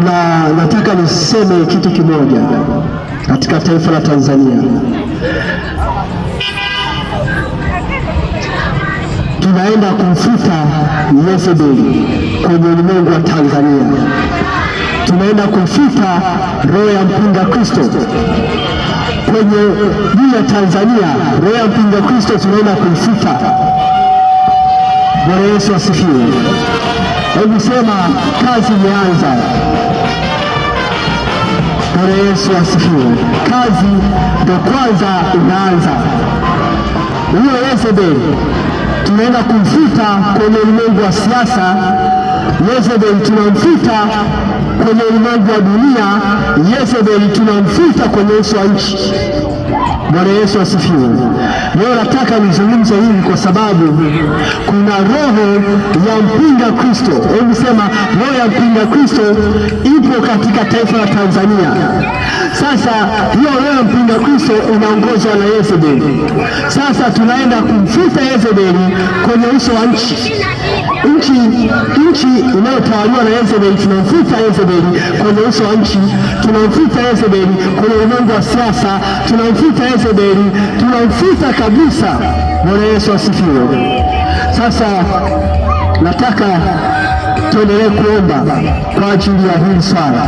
Nataka niseme kitu kimoja katika taifa la Tanzania. Tunaenda kumfuta Yezebeli kwenye ulimwengu wa Tanzania. Tunaenda kumfuta roho ya mpinga Kristo kwenye juu ya Tanzania. Roho ya mpinga Kristo tunaenda kumfuta. Bwana Yesu asifiwe. Hebu sema kazi imeanza. Bwana Yesu asifiwe. Kazi ndio kwanza inaanza. Huyo Yezebeli tunaenda kumfuta kwenye ulimwengu wa siasa. Yezebeli tunamfuta kwenye ulimwengu wa dunia. Yezebeli tunamfuta kwenye uso wa nchi. Bwana Yesu asifiwe. Leo nataka nizungumze hivi kwa sababu kuna roho ya mpinga Kristo. Hebu sema roho ya mpinga Kristo ipo katika taifa la Tanzania. Sasa hiyo roho ya mpinga Kristo inaongozwa na Yezebeli. Sasa tunaenda kumfuta Yezebeli kwenye uso wa nchi. Nchi inayotawaliwa na Yezebeli, tunamfuta Yezebeli kwenye uso wa nchi. Tunamfuta Yezebeli kwenye ulimwengu wa siasa. Tunamfuta Yezebeli, tunamfuta kabisa. Bwana Yesu asifiwe. Sasa nataka tuendelee kuomba kwa ajili ya hili swala.